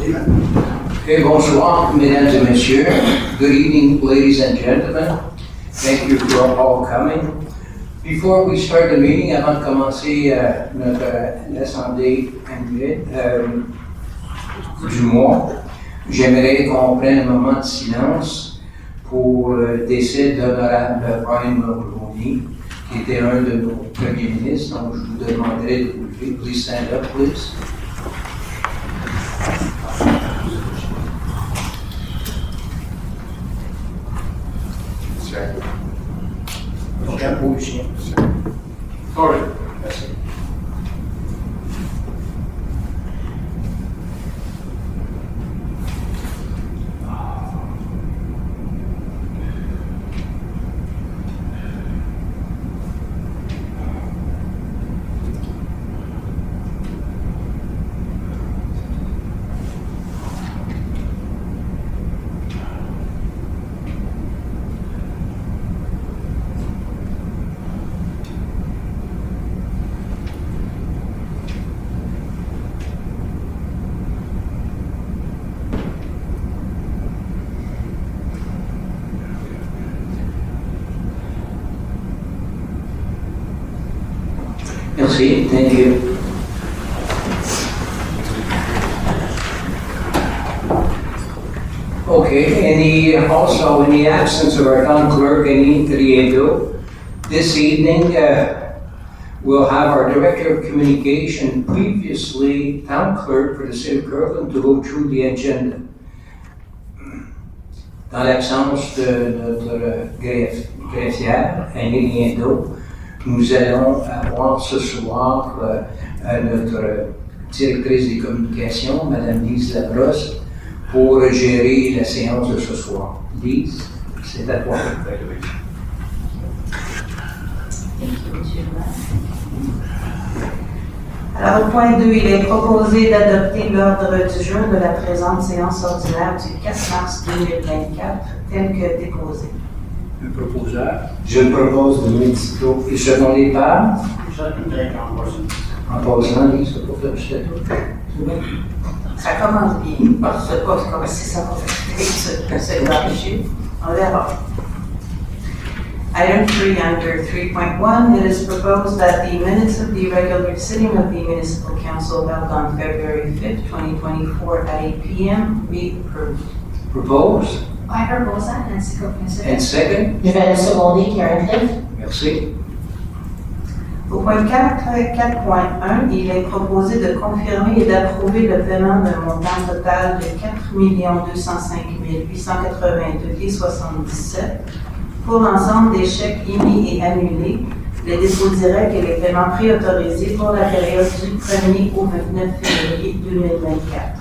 Okay, bonsoir, mesdames et messieurs. Good evening, ladies and gentlemen. Thank you for all coming. Before we start the meeting, avant de commencer l'assemblée annuelle du mois, j'aimerais qu'on prenne un moment de silence pour le décès de l'honorable Brian Mulroney, qui était un de nos premiers ministres. Donc, je vous demanderai de vous lever. Please stand up, please. Chapeau du chien. Sorry. Merci. Merci, thank you. Okay, also in the absence of our town clerk, Annie Triedo, this evening we'll have our Director of Communication, previously town clerk for the City of Kirkland, to go through the agenda. Dans l'absence de notre greffière, Annie Triedo, nous allons avoir ce soir notre directrice des communications, Mme Lise Labrosse, pour gérer la séance de ce soir. Lise, c'est à toi. Alors, au point 2, il est proposé d'adopter l'ordre du jour de la présente séance ordinaire du 4 mars 2024, tel que déposé. Un proposeur. Je le propose de Médito. Et secondé par? En passant, Lise, c'est pour faire du statut. Ça commence bien. Je ne sais pas si ça va se vérifier. On verra. Item 3 under 3.1, it is proposed that the minutes of the regular sitting of the Municipal Council held on February 5th, 2024 at 8 p.m. be approved. Propose. I propose that, Nancy Cook. And second? Je vais le seconder, Karen Cliff. Merci. Au point 4.1, il est proposé de confirmer et d'approuver le paiement d'un montant total de 4 205 882,77 pour l'ensemble des chèques émis et annulés, les dépôts directs et les paiements préautorisés pour la période du 1er au 29 février 2024.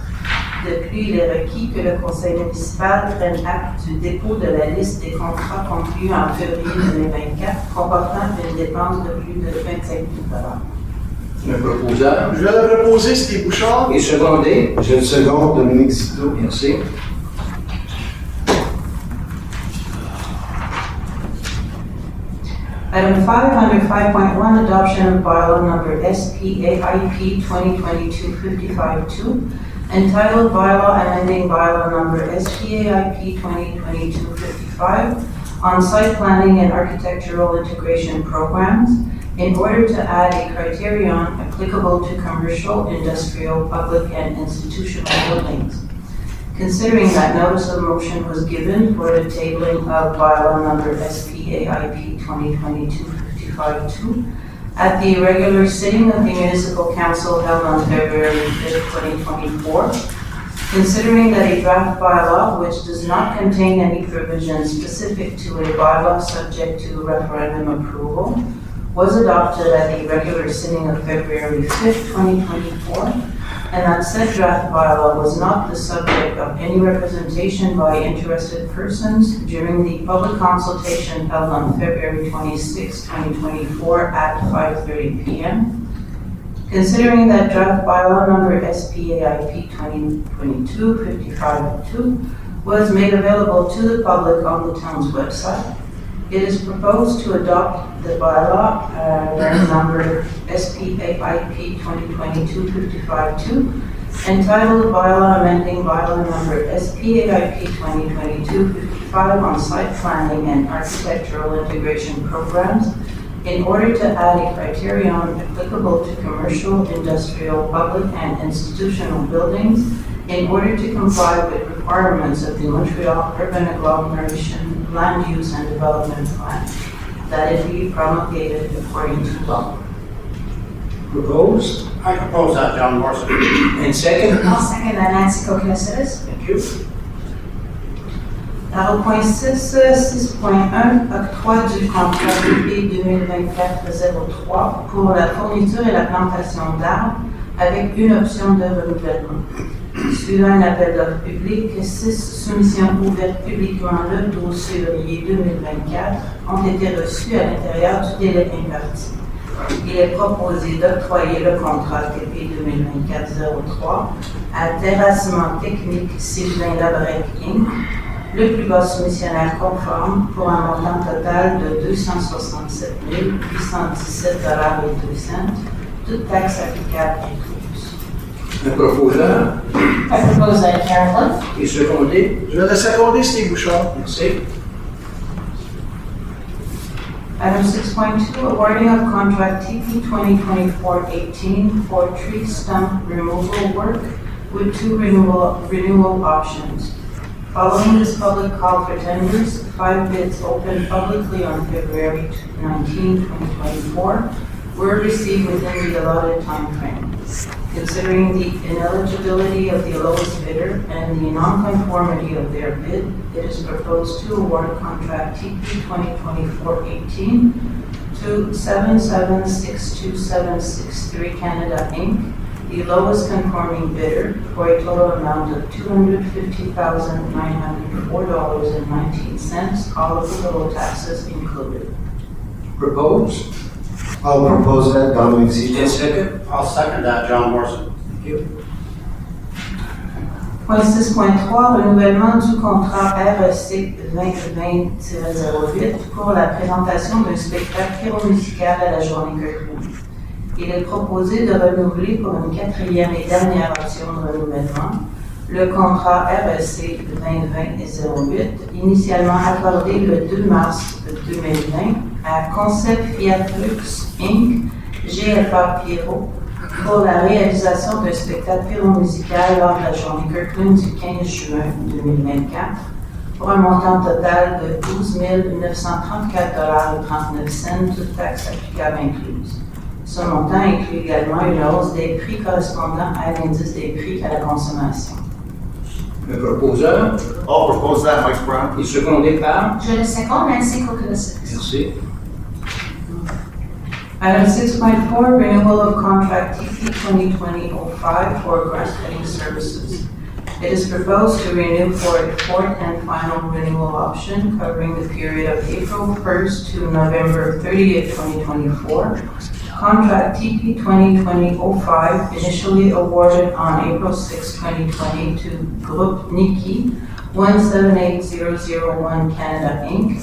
De plus, il est requis que le conseil municipal prenne acte du dépôt de la liste des contrats conclus en février 2024 comportant une dépense de plus de 25 000 $. Un proposeur. Je vais le proposer, Steve Bouchard. Et secondé. Je le seconde, Dominique Zito. Merci. Item 5 under 5.1, adoption of bylaw number SPAIP 2022-55-2, entitled Bylaw Amending Bylaw Number SPAIP 2022-55 on Site Planning and Architectural Integration Programs in order to add a criterion applicable to commercial, industrial, public, and institutional buildings. Considering that notice of motion was given for the tabling of bylaw number SPAIP 2022-55-2 at the regular sitting of the Municipal Council held on February 5th, 2024, considering that a draft bylaw which does not contain any provisions specific to a bylaw subject to referendum approval was adopted at the regular sitting of February 5th, 2024, and that said draft bylaw was not the subject of any representation by interested persons during the public consultation held on February 26, 2024 at 5:30 p.m. Considering that draft bylaw number SPAIP 2022-55-2 was made available to the public on the town's website, it is proposed to adopt the bylaw number SPAIP 2022-55-2 entitled Bylaw Amending Bylaw Number SPAIP 2022-55 on Site Planning and Architectural Integration Programs in order to add a criterion applicable to commercial, industrial, public, and institutional buildings in order to comply with requirements of the Montreal Urban Agglomeration Land Use and Development Plan, that it be promulgated according to law. Proposed? I propose that, John Morrison. And second? I'll second that, Nancy Kokina-Sidis. Thank you. Alors, point 6, 6.1, octroi du contrat BP 2024-03 pour la fourniture et la plantation d'arbres avec une option de renouvellement. Suivant un appel d'offres public, 6 soumissions ouvertes publiquement le 12 février 2024 ont été reçues à l'intérieur du délai imparti. Il est proposé d'octroyer le contrat TP 2024-03 à Terrassement Technique Sylvain Labrec Inc., le plus bas soumissionnaire conforme pour un montant total de 267 817,02 $, toute taxe applicable incluse. Un proposeur? I propose that Karen Cliff. Et secondé? Je vais le seconder, Steve Bouchard. Merci. Item 6.2, awarding of contract TP 2024-18 for tree stump removal work with 2 renewal options. Following this public call for tenders, 5 bids opened publicly on February 19, 2024 were received within the allotted time frame. Considering the ineligibility of the lowest bidder and the non-conformity of their bid, it is proposed to award contract TP 2024-18 to 77627763 Canada Inc., the lowest conforming bidder, for a total amount of $250,904.19, all applicable taxes included. Proposed? I'll propose that, Dominic And Seaton. second? I'll second that, John Morrison. Thank you. Point 6.3, renouvellement du contrat REC 2020-08 pour la présentation d'un spectacle pyromusical à la journée Kirkland. Il est proposé de renouveler pour une 4e et dernière option de renouvellement le contrat REC 2020-08, initialement accordé le 2 mars 2020 à Concept Fiatrux Inc., GFA Pyro, pour la réalisation d'un spectacle pyromusical lors de la journée Kirkland du 15 juin 2024 pour un montant total de 12 934,39 $, toutes taxes applicables incluses. Ce montant inclut également une hausse des prix correspondant à l'indice des prix à la consommation. Un proposeur? I'll propose that, Mike Brown. Et secondé par? Je le seconde, Nancy Kokina-Sidis. Merci. Item 6.4, renewal of contract TP 2020-05 for grass cutting services. It is proposed to renew for a 4th and final renewal option covering the period of April 1st to November 30th, 2024. Contract TP 2020-05, initially awarded on April 6, 2020 to Groupe Nikki 178001 Canada Inc.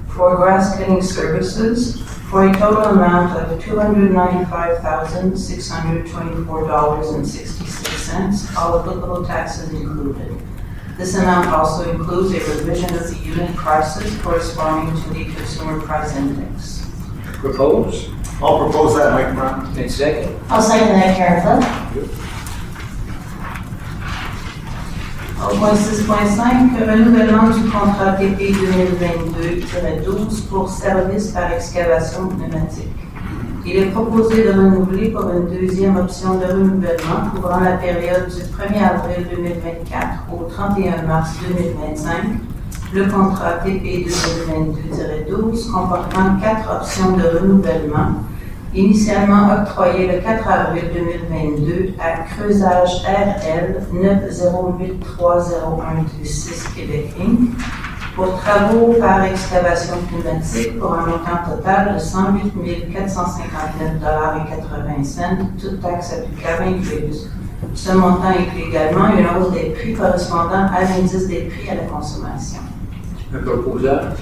for grass cutting services for a total amount of $295,624.66, all applicable taxes included. This amount also includes a revision of the unit prices corresponding to the Consumer Price Index. Proposed? I'll propose that, Mike Brown. And second? I'll second that Karen Cliff. Au point 6.5, renouvellement du contrat TP 2022-12 pour services par excavation pneumatique. Il est proposé de renouveler pour une 2e option de renouvellement couvrant la période du 1er avril 2024 au 31 mars 2025, le contrat TP 2022-12 comportant 4 options de renouvellement, initialement octroyé le 4 avril 2022 à Creusage RL 9083026 Québec Inc. pour travaux par excavation pneumatique pour un montant total de 108 459,80 $, toutes taxes applicables incluses. Ce montant inclut également une hausse des prix correspondant à l'indice des prix à la consommation. Un proposeur?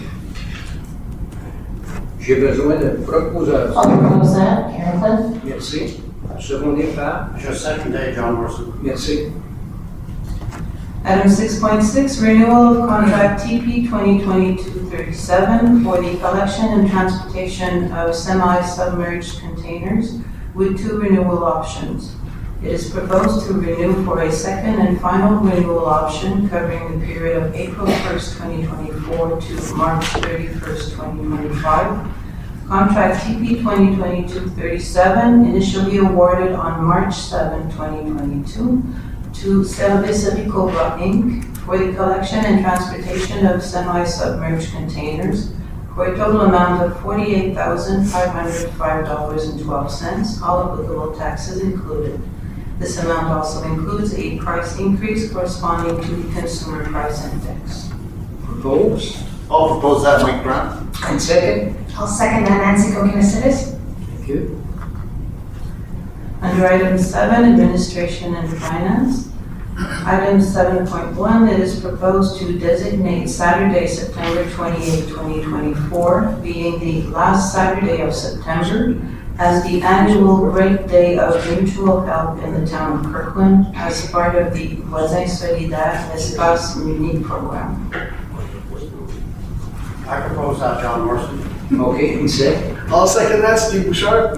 J'ai besoin de proposeurs. I'll propose that Karen Cliff. Merci. secondé par. Je secondé John Morrison. Merci. Item 6.6, renewal of contract TP 2022-37 for the collection and transportation of semi-submerged containers with 2 renewal options. It is proposed to renew for a second and final renewal option covering the period of April 1st, 2024 to March 31st, 2025. Contract TP 2022-37, initially awarded on March 7, 2022, to Service Ricova Inc. for the collection and transportation of semi-submerged containers for a total amount of $48,505.12, all applicable taxes included. This amount also includes a price increase corresponding to the Consumer Price Index. Propose. I'll propose that, Mike Brown. And second. I'll second that, Nancy Kokkinakis. Thank you. Under item 7, Administration and Finance. Item 7.1, it is proposed to designate Saturday, September 28, 2024, being the last Saturday of September, as the annual Great Day of Mutual Help in the town of Kirkland as part of the Voisins Solidaires Espace Muni program. I propose that, John Morrison. Okay, and second. I'll second that, Steve Bouchard.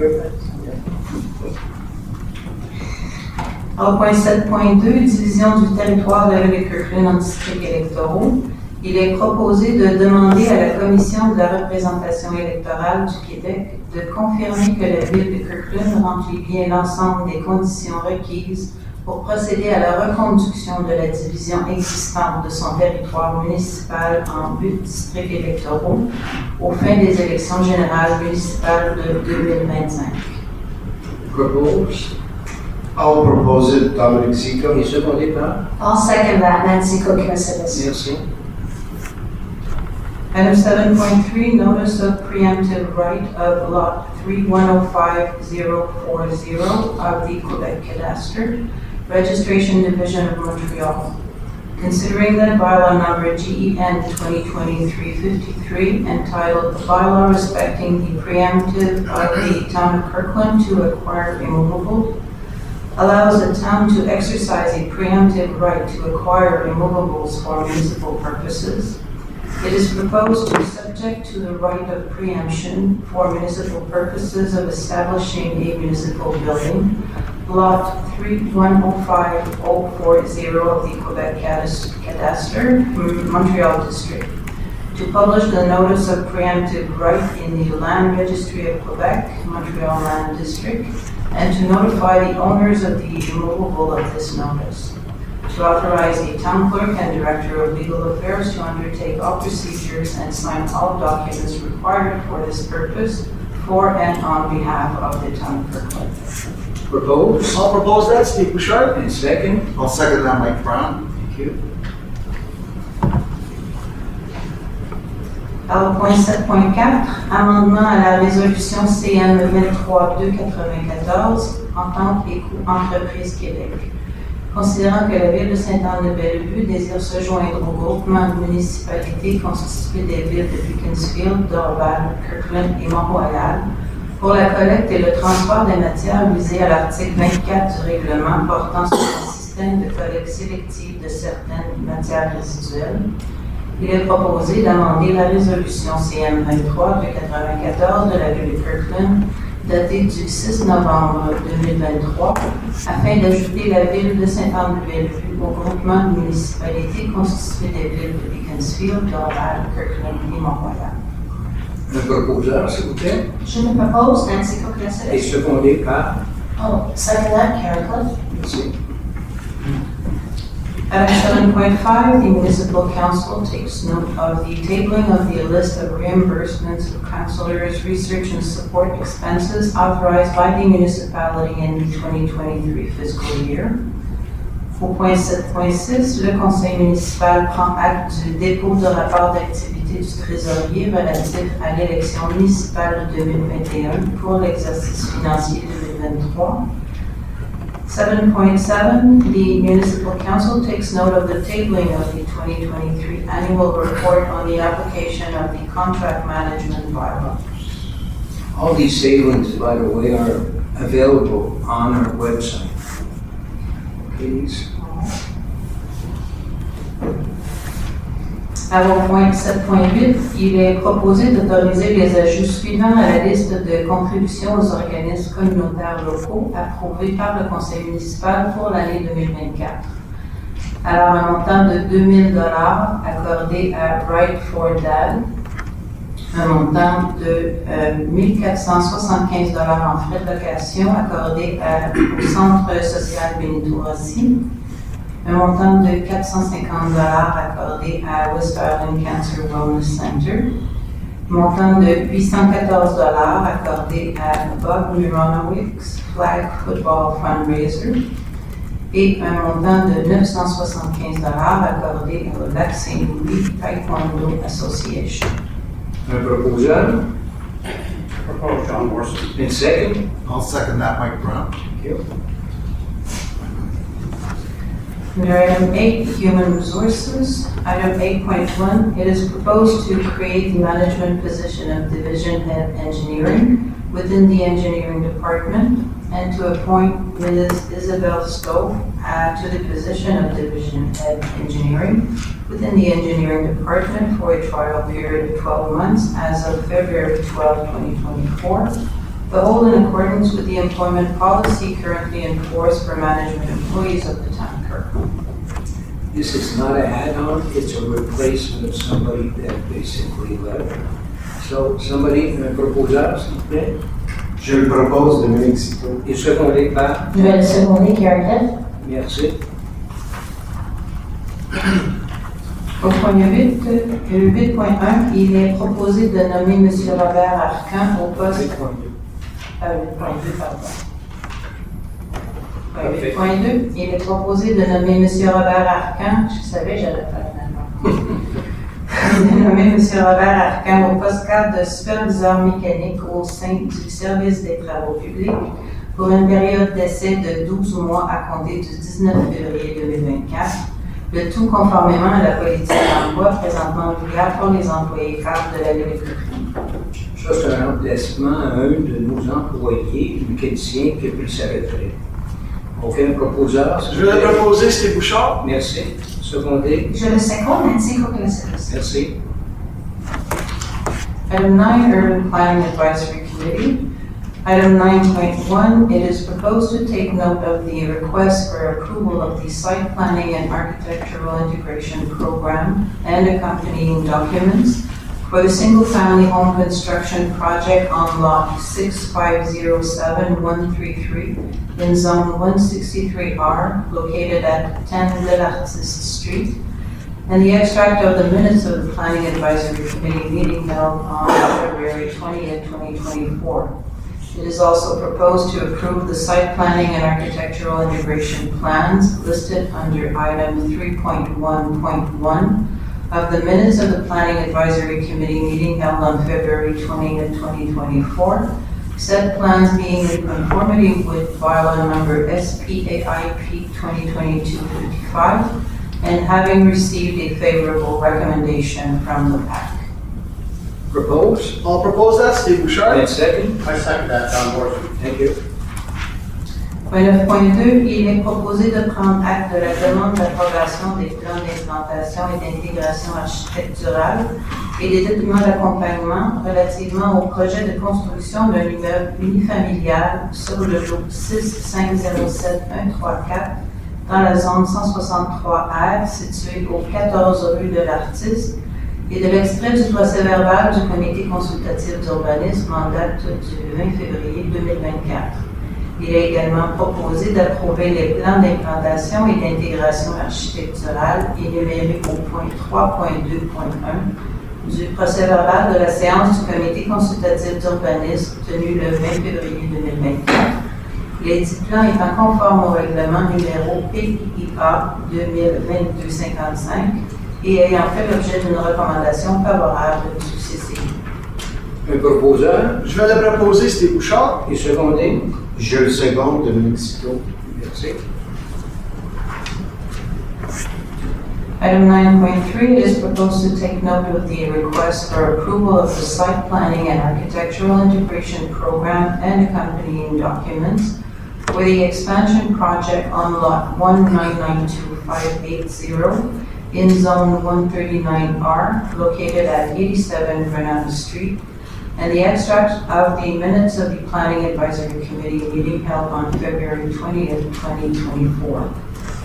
Au point 7.2, division du territoire de de Kirkland en districts électoraux. Il est proposé de demander à la Commission de la représentation électorale du Québec de confirmer que la ville de Kirkland remplit bien l'ensemble des conditions requises pour procéder à la reconduction de la division existante de son territoire municipal en 8 districts électoraux aux fins des élections générales municipales de 2025. Propose. I'll propose it, Dominic Zico. Et secondé par. I'll second that, Nancy Kokkinakis. Merci. Item 7.3, notice of preemptive right of lot 3105040 of the Quebec Cadastre, Registration Division of Montreal. Considering that bylaw number GEN 2023-53 entitled Bylaw Respecting the Preemptive of the Town of Kirkland to Acquire Immovable, allows the town to exercise a preemptive right to acquire immovables for municipal purposes. It is proposed to subject to the right of preemption for municipal purposes of establishing a municipal building, lot 3105040 of the Quebec Cadastre, Montreal District, to publish the notice of preemptive right in the Land Registry of Quebec, Montreal Land District, and to notify the owners of the immovable of this notice. To authorize the town clerk and director of legal affairs to undertake all procedures and sign all documents required for this purpose for and on behalf of the town of Kirkland. Propose. I'll propose that, Steve Bouchard. And second. I'll second that, Mike Brown. Thank you. Alors, point 7.4, amendement à la résolution CM 23-294, Entente et coûts Entreprise Québec. Considérant que la ville de Sainte-Anne-de-Bellevue désire se joindre au groupement de municipalités constitué des villes de Beaconsfield, Dorval, Kirkland et Mont-Royal, pour la collecte et le transport des matières visées à l'article 24 du règlement portant sur un système de collecte sélective de certaines matières résiduelles, il est proposé d'amender la résolution CM 23-94 de la ville de Kirkland, datée du 6 novembre 2023, afin d'ajouter la ville de Sainte-Anne-de-Bellevue au groupement de municipalités constitué des villes de Beaconsfield, Dorval, Kirkland et Mont-Royal. Un proposeur, s'il vous plaît. Je le propose, Nancy Et Kokkinakis. secondé par. Oh, second that, Karen Cliff. Merci. Item 7.5, the municipal council takes note of the tabling of the list of reimbursements of councilors' research and support expenses authorized by the municipality in the 2023 fiscal year. Au point 7.6, le conseil municipal prend acte du dépôt de rapport d'activité du trésorier relatif à l'élection municipale de 2021 pour l'exercice financier 2023. 7.7, the Municipal Council takes note of the tabling of the 2023 annual report on the application of the contract management bylaw. All these tablings, by the way, are available on our website. Please. Avant point 7.8, il est proposé d'autoriser les ajouts suivants à la liste de contributions aux organismes communautaires locaux approuvés par le conseil municipal pour l'année 2024. Alors, un montant de 2 000 accordé à Right for Dad, un montant de 1 475 en frais de location accordé au Centre social Benito Rossi, un montant de 450 accordé à West Island Cancer Wellness Center, un montant de 814 accordé à Bob Mironowicz Flag Football Fundraiser et un montant de 975 accordé au Lac Saint-Louis Taekwondo Association. Un proposal. Propose John Morrison. And second. I'll second that, Mike Brown. Thank you. Under item 8, Human Resources, item 8.1, it is proposed to create the management position of Division Head Engineering within the Engineering Department and to appoint Ms. Isabel Stowe to the position of Division Head Engineering within the Engineering Department for a trial period of 12 months as of February 12, 2024, but all in accordance with the employment policy currently in force for management employees of the town clerk. This is not an add-on, it's a replacement of somebody that basically left. So, somebody, un proposal, s'il vous plaît. Je le propose, Dominique Sito. Et secondé par. Je vais le seconder, Karen Cliff. Merci. Au point 8, le 8.1, il est proposé de nommer M. Robert Arcan au poste. 8.2. 8.2, pardon. Parfait. 8.2, il est proposé de nommer M. Robert Arcan, je savais j'allais faire de nommer M. Robert Arcan au poste cadre de superviseur mécanique au sein du service des travaux publics pour une période d'essai de 12 mois à compter du 19 février 2024, le tout conformément à la politique d'emploi présentement en vigueur pour les employés cadres de la Ligue de Couprie. Ça, c'est un remplacement à un de nos employés, mécanicien, qui a pris sa retraite. Aucun proposeur? Je vais le proposer, Steve Bouchard. Merci. Secondé? Je le seconde, Nancy Coconasides. Merci. Item 9, Urban Planning Advisory Committee. Item 9.1, it is proposed to take note of the request for approval of the Site Planning and Architectural Integration Program and accompanying documents for the single-family home construction project on Lot 6507133 in Zone 163R, located at 10 L'Artiste Street, and the extract of the minutes of the Planning Advisory Committee meeting held on February 20th, 2024. It is also proposed to approve the site planning and architectural integration plans listed under item 3.1.1 of the minutes of the Planning Advisory Committee meeting held on February 20th, 2024. Said plans being in conformity with bylaw number SPAIP 2022-55 and having received a favorable recommendation from the PAC. Propose? I'll propose that, Steve Bouchard. And second? I second that, John Morrison. Thank you. Point 9.2, il est proposé de prendre acte de la demande d'approbation des plans d'implantation et d'intégration architecturale et des documents d'accompagnement relativement au projet de construction d'un immeuble unifamilial sur le lot 6507134 dans la zone 163R située au 14 rue de l'Artiste et de l'extrait du procès-verbal du comité consultatif d'urbanisme en date du 20 février 2024. Il est également proposé d'approuver les plans d'implantation et d'intégration architecturale énumérés au point 3.2.1 du procès-verbal de la séance du comité consultatif d'urbanisme tenue le 20 février 2024. Les 10 plans étant conformes au règlement numéro PIA 2022-55 et ayant fait l'objet d'une recommandation favorable du CCI. Un proposeur? Je vais le proposer, Steve Bouchard. Et secondé? Je le seconde, Dominique Sito. Merci. Item 9.3, it is proposed to take note of the request for approval of the site planning and architectural integration program and accompanying documents for the expansion project on lot 1992580 in zone 139R, located at 87 Granada Street, and the extract of the minutes of the Planning Advisory Committee meeting held on February 20th, 2024.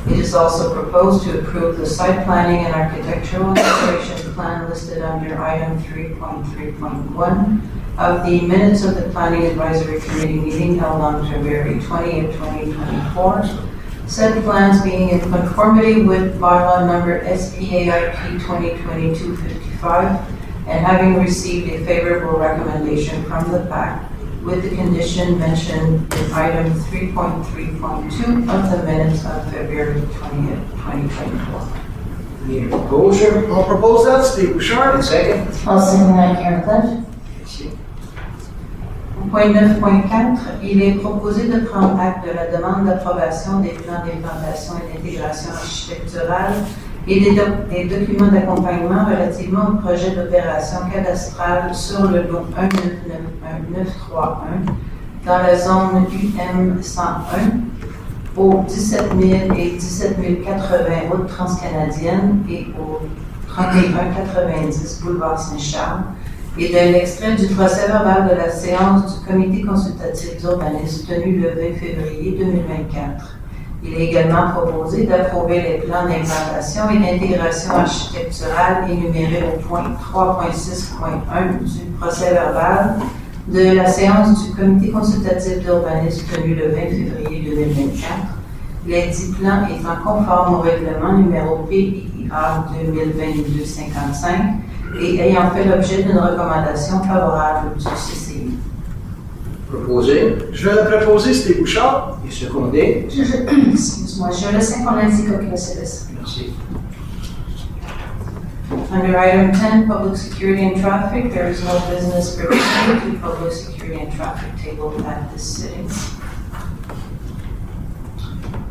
It is also proposed to approve the site planning and architectural integration plan listed under item 3.3.1 of the minutes of the Planning Advisory Committee meeting held on February 20th, 2024. Said plans being in conformity with bylaw number SPAIP 2022-55 and having received a favorable recommendation from the PAC with the condition mentioned in item 3.3.2 of the minutes of February 20th, 2024. Need a proposer? On propose that, Steve Bouchard. And second? I'll second that, Karen Cliff. Merci. Point 9.4, il est proposé de prendre acte de la demande d'approbation des plans d'implantation et d'intégration architecturale et des documents d'accompagnement relativement au projet d'opération cadastrale sur le lot 1991 dans la zone UM 101 au 17 000 et 17 080 route transcanadienne et au 3190 boulevard Saint-Charles, et de l'extrait du procès verbal de la séance du comité consultatif d'urbanisme tenu le 20 février 2024. Il est également proposé d'approuver les plans d'implantation et d'intégration architecturale énumérés au point 3.6.1 du procès verbal de la séance du comité consultatif d'urbanisme tenu le 20 février 2024. Les 10 plans étant conformes au règlement numéro PIA 2022-55 et ayant fait l'objet d'une recommandation favorable du CCI. Proposé Je vais le proposer, Steve Bouchard. et secondé. Excuse-moi, je le sais qu'on indique que c'est Merci. Under item 10, public security and traffic, there is no business pertaining to public security and traffic tabled at this sitting.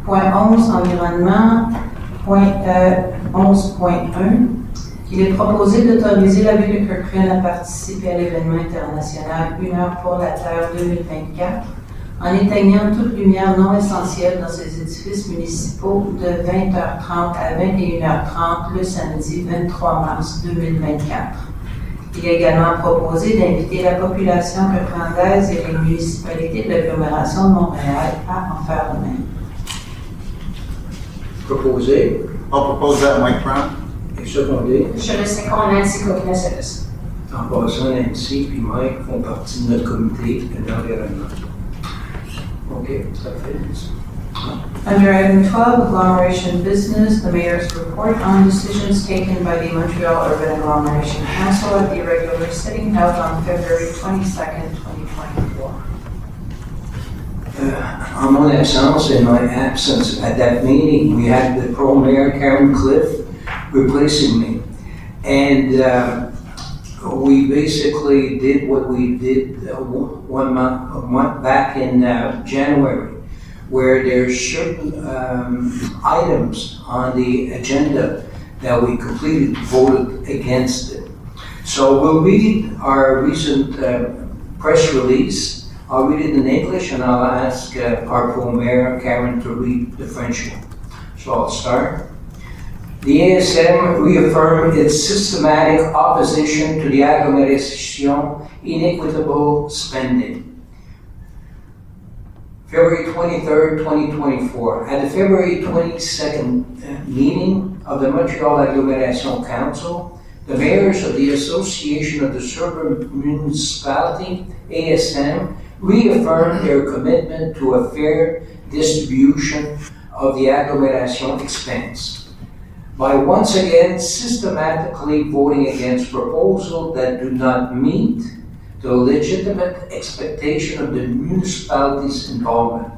Point 11, environnement. Point 11.1, il est proposé d'autoriser la Ville de Kirkland à participer à l'événement international 1 heure pour la Terre 2024 en éteignant toute lumière non essentielle dans ces édifices municipaux de 20h30 à 21h30 le samedi 23 mars 2024. Il est également proposé d'inviter la population kirklandaise et les municipalités de l'agglomération de Montréal à en faire de même. Proposé I'll propose that, Mike Brown. et secondé. Je le sais qu'on indique que c'est En passant, Nancy et Mike font partie de notre comité de l'environnement. OK, ça fait ça. Under item 12, agglomeration business, the mayor's report on decisions taken by the Montreal Urban Agglomeration Council at the regular sitting held on February 22nd, 2024. En mon absence, in my absence at that meeting, we had the Pro Mayor Karen Cliff replacing me. And we basically did what we did one month back in January, where there's certain items on the agenda that we completely voted against it. So we'll read our recent press release. I'll read it in English and I'll ask our Pro Mayor Karen to read the French one. So I'll start. The ASM reaffirmed its systematic opposition to the agglomeration inequitable spending. February 23rd, 2024. At the February 22nd meeting of the Montreal Agglomeration Council, the mayors of the Association of the Suburban Municipality, ASM, reaffirmed their commitment to a fair distribution of the agglomeration expense by once again systematically voting against proposals that do not meet the legitimate expectation of the municipality's involvement.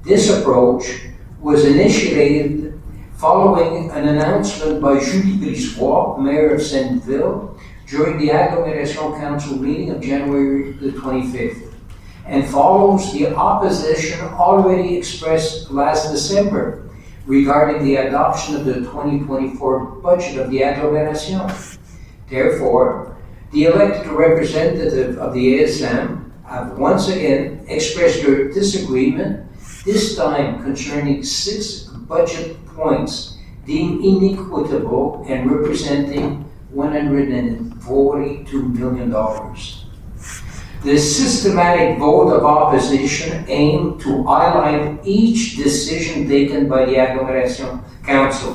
This approach was initiated following an announcement by Julie Brisbois, Mayor of Sainte-Ville, during the Agglomeration Council meeting of January the 25th, and follows the opposition already expressed last December, regarding the adoption of the 2024 budget of the agglomeration. Therefore, the elected representative of the ASM have once again expressed their disagreement, this time concerning 6 budget points deemed inequitable and representing $142 million. The systematic vote of opposition aimed to highlight each decision taken by the Agglomeration Council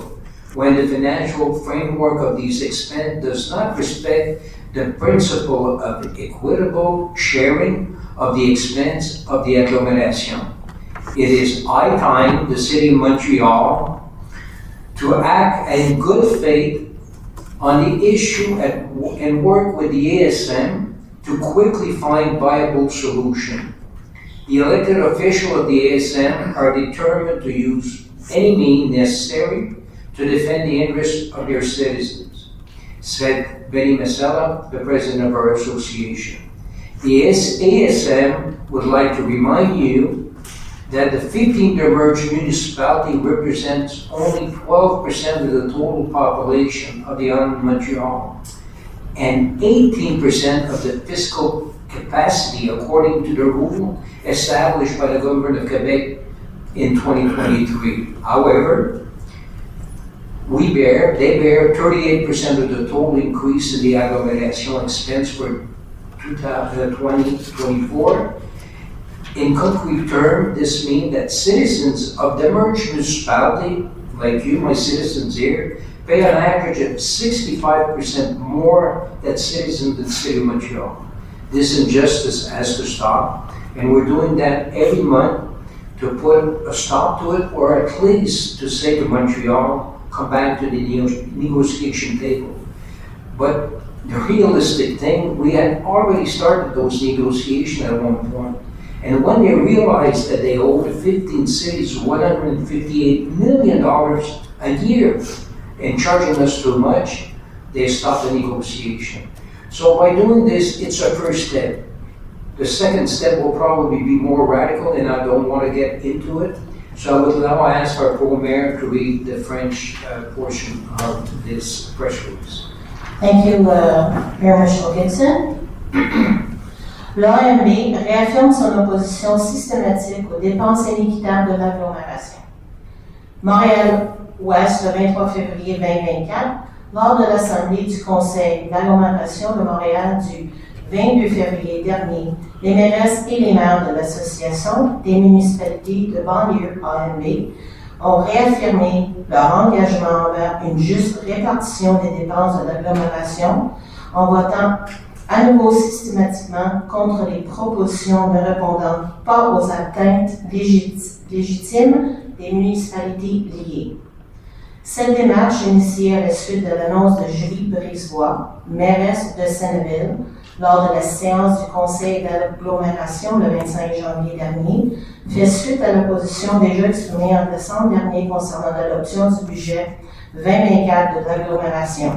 when the financial framework of these expenses does not respect the principle of equitable sharing of the expense of the agglomeration. It is high time the City of Montreal to act in good faith on the issue and work with the ASM to quickly find viable solution. The elected officials of the ASM are determined to use any means necessary to defend the interests of their citizens, said Benny Masella, the president of our association. The ASM would like to remind you that the 15th emerged municipality represents only 12% of the total population of the island of Montreal and 18% of the fiscal capacity according to the rule established by the government of Quebec in 2023. However, they bear 38% of the total increase in the agglomeration expense for 2024. In concrete terms, this means that citizens of the merged municipality, like you, my citizens here, pay an average of 65% more than citizens of the City of Montreal. This injustice has to stop, and we're doing that every month to put a stop to it, or at least to say to Montreal, come back to the negotiation table. But the realistic thing, we had already started those negotiations at one point. And when they realized that they owed 15 cities $158 million a year and charging us too much, they stopped the negotiation. So by doing this, it's a first step. The second step will probably be more radical, and I don't want to get into it. So I would now ask our co-mayor to read the French portion of this press release. Thank you, Mayor Michelle Gibson. L'AMB réaffirme son opposition systématique aux dépenses inéquitables de l'agglomération. Montréal-Ouest, le 23 février 2024, lors de l'Assemblée du Conseil d'agglomération de Montréal du 22 février dernier, les mairesses et les maires de l'Association des municipalités de banlieue AMB ont réaffirmé leur engagement envers une juste répartition des dépenses de l'agglomération en votant à nouveau systématiquement contre les propositions ne répondant pas aux atteintes légitimes des municipalités liées. Cette démarche initiée à la suite de l'annonce de Julie Brisebois, mairesse de Senneville, lors de la séance du conseil d'agglomération le 25 janvier dernier, fait suite à l'opposition déjà exprimée en décembre dernier concernant l'adoption du budget 2024 de l'agglomération.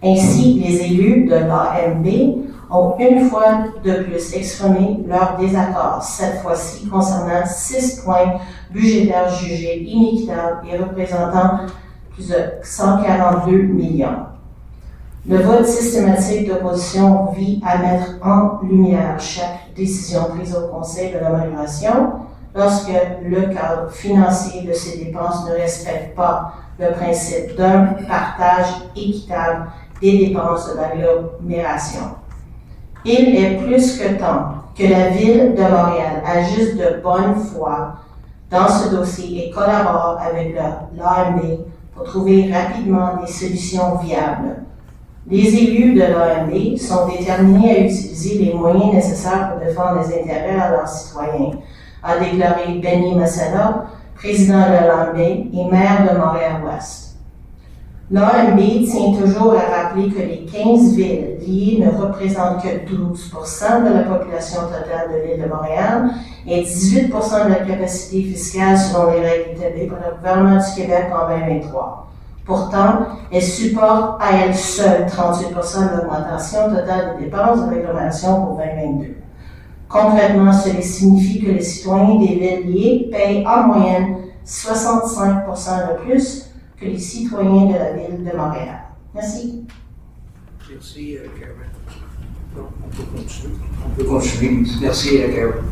Ainsi, les élus de l'AMB ont une fois de plus exprimé leur désaccord, cette fois-ci concernant 6 points budgétaires jugés inéquitables et représentant plus de 142 millions. Le vote systématique d'opposition vise à mettre en lumière chaque décision prise au Conseil de l'amélioration lorsque le cadre financier de ces dépenses ne respecte pas le principe d'un partage équitable des dépenses de l'agglomération. Il est plus que temps que la Ville de Montréal agisse de bonne foi dans ce dossier et collabore avec l'AMB pour trouver rapidement des solutions viables. Les élus de l'AMB sont déterminés à utiliser les moyens nécessaires pour défendre les intérêts à leurs citoyens, a déclaré Benny Masella, président de l'AMB et maire de Montréal-Ouest. L'AMB tient toujours à rappeler que les 15 villes liées ne représentent que 12% de la population totale de l'île de Montréal et 18% de la capacité fiscale selon les règles établies par le gouvernement du Québec en 2023. Pourtant, elle supporte à elle seule 38% de l'augmentation totale des dépenses de l'agglomération pour 2022. Concrètement, cela signifie que les citoyens des villes liées payent en moyenne 65 de plus que les citoyens de la ville de Montréal. Merci. Merci, Karen. Non, on peut continuer. On peut continuer. Merci, Karen.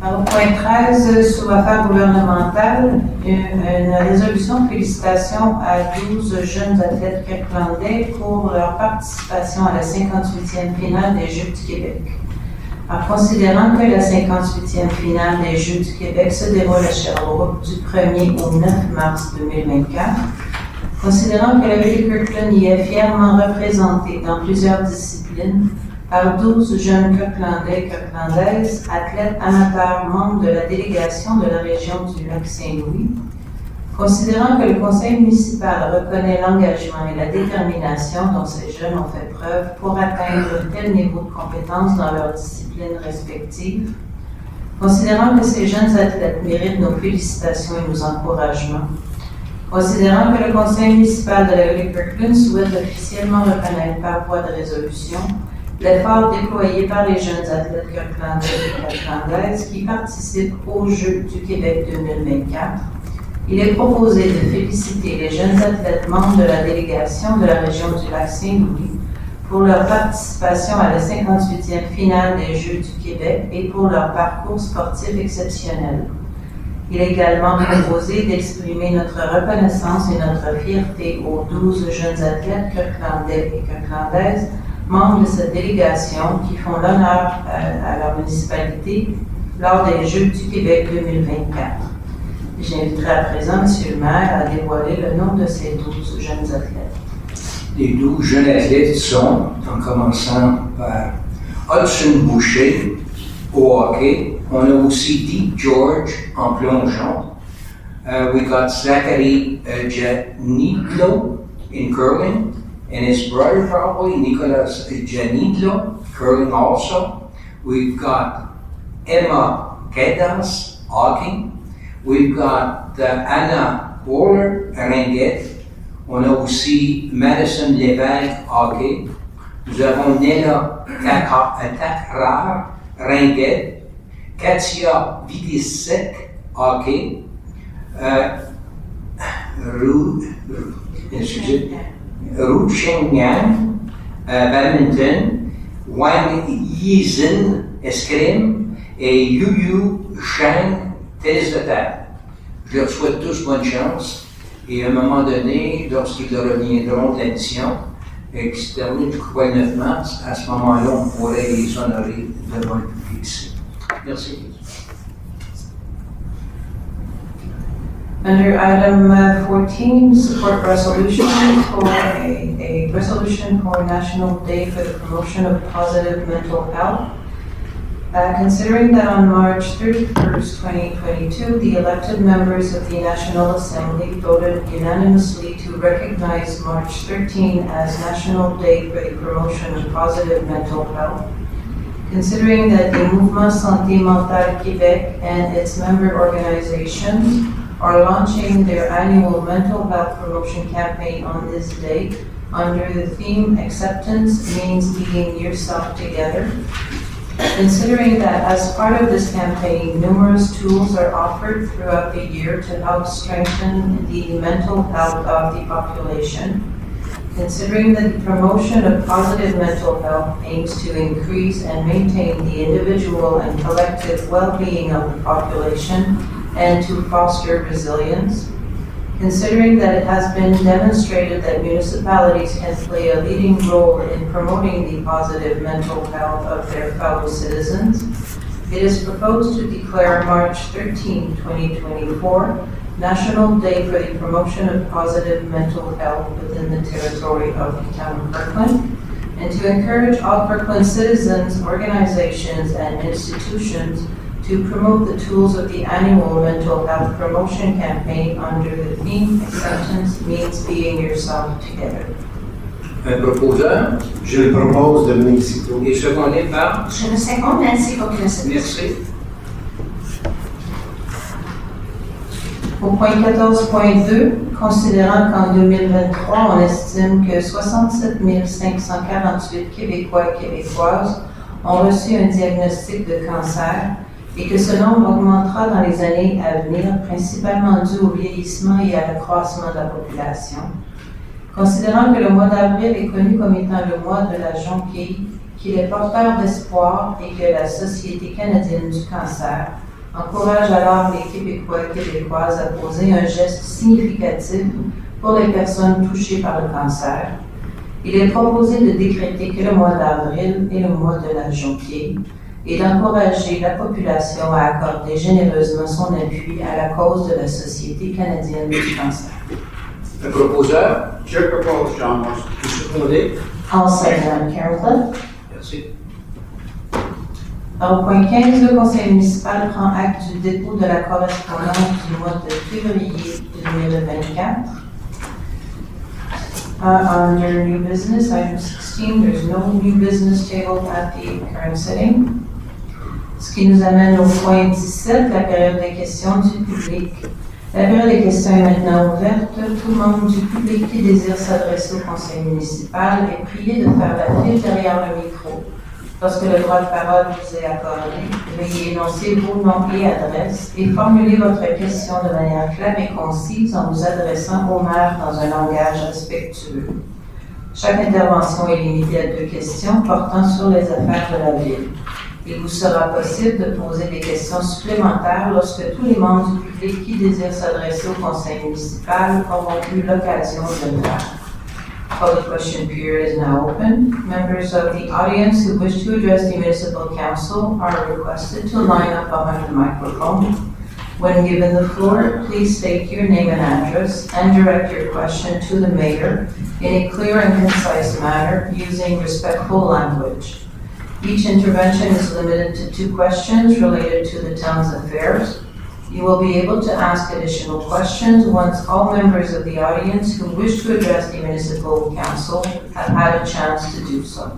Alors, point 13, sous affaires gouvernementales, une résolution de félicitations à 12 jeunes athlètes kirklandais pour leur participation à la 58e finale des Jeux du Québec. En considérant que la 58e finale des Jeux du Québec se déroule à Sherbrooke du 1er au 9 mars 2024, considérant que la ville de Kirkland y est fièrement représentée dans plusieurs disciplines par 12 jeunes Kirklandais et Kirklandaises, athlètes amateurs, membres de la délégation de la région du Lac-Saint-Louis, considérant que le conseil municipal reconnaît l'engagement et la détermination dont ces jeunes ont fait preuve pour atteindre un tel niveau de compétence dans leurs disciplines respectives, considérant que ces jeunes athlètes méritent nos félicitations et nos encouragements, considérant que le conseil municipal de la ville de Kirkland souhaite officiellement reconnaître par voie de résolution l'effort déployé par les jeunes athlètes kirklandais et kirklandaises qui participent aux Jeux du Québec 2024, il est proposé de féliciter les jeunes athlètes membres de la délégation de la région du Lac-Saint-Louis pour leur participation à la 58e finale des Jeux du Québec et pour leur parcours sportif exceptionnel. Il est également proposé d'exprimer notre reconnaissance et notre fierté aux 12 jeunes athlètes kirklandais et kirklandaises, membres de cette délégation qui font l'honneur à leur municipalité lors des Jeux du Québec 2024. J'inviterai à présent M. le maire à dévoiler le nom de ces 12 jeunes athlètes. Les 12 jeunes athlètes sont, en commençant par Hudson Boucher au hockey. On a aussi Deep George en plongeon. We got Zachary Janidlo in curling, and his brother probably, Nicolas Janidlo, curling also. We've got Emma Kedas, hockey. We've got Anna Boller, ringuette. On a aussi Madison Lévesque, hockey. Nous avons Nella Takrar, ringuette. Katia Vitisek, hockey. Ru Chengyang, badminton. Wang Yizhen, escrime. Et Yu Shang, tennis de table. Je leur souhaite tous bonne chance et à un moment donné, lorsqu'ils reviendront de la mission, qui se termine, je crois, le 9 mars, à ce moment-là, on pourrait les honorer devant le public ici. Merci. Under item 14, support resolution for a resolution for National Day for the Promotion of Positive Mental Health. Considering that on March 31st, 2022, the elected members of the National Assembly voted unanimously to recognize March 13 as National Day for the Promotion of Positive Mental Health. Considering that the Mouvement Santé Mentale Québec and its member organizations are launching their annual mental health promotion campaign on this day under the theme Acceptance Means Being Yourself Together. Considering that as part of this campaign, numerous tools are offered throughout the year to help strengthen the mental health of the population. Considering that the promotion of positive mental health aims to increase and maintain the individual and collective well-being of the population and to foster resilience. Considering that it has been demonstrated that municipalities can play a leading role in promoting the positive mental health of their fellow citizens, it is proposed to declare March 13, 2024, National Day for the Promotion of Positive Mental Health within the territory of the town of Kirkland, and to encourage all Kirkland citizens, organizations, and institutions to promote the tools of the annual mental health promotion campaign under the theme Acceptance Means Being Yourself Together. Un proposeur, Je le propose de venir ici tôt. et secondé par. Je le seconde, Nancy Coquelin. Merci. Au point 14.2, considérant qu'en 2023, on estime que 67 548 Québécois et Québécoises ont reçu un diagnostic de cancer et que ce nombre augmentera dans les années à venir, principalement dû au vieillissement et à l'accroissement de la population. Considérant que le mois d'avril est connu comme étant le mois de la jonquille, qu'il est porteur d'espoir et que la Société canadienne du cancer encourage alors les Québécois et Québécoises à poser un geste significatif pour les personnes touchées par le cancer, il est proposé de décréter que le mois d'avril est le mois de la jonquille et d'encourager la population à accorder généreusement son appui à la cause de la Société canadienne du cancer. Le proposeur, Je propose John Morrison. vous secondez. I'll second Carol Cliff. Merci. Au point 15, le conseil municipal prend acte du dépôt de la correspondance du mois de février 2024. Under new business, item 16, there's no new business tabled at the current sitting. Ce qui nous amène au point 17, la période des questions du public. La période des questions est maintenant ouverte. Tout le monde du public qui désire s'adresser au conseil municipal est prié de faire la file derrière le micro. Lorsque le droit de parole vous est accordé, veuillez énoncer vos noms et adresses et formuler votre question de manière claire et concise en vous adressant au maire dans un langage respectueux. Chaque intervention est limitée à 2 questions portant sur les affaires de la ville. Il vous sera possible de poser des questions supplémentaires lorsque tous les membres du public qui désirent s'adresser au conseil municipal auront eu l'occasion de le faire. Public question period is now open. Members of the audience who wish to address the municipal council are requested to line up behind the microphone. When given the floor, please state your name and address and direct your question to the mayor in a clear and concise manner using respectful language. Each intervention is limited to 2 questions related to the town's affairs. You will be able to ask additional questions once all members of the audience who wish to address the municipal council have had a chance to do so.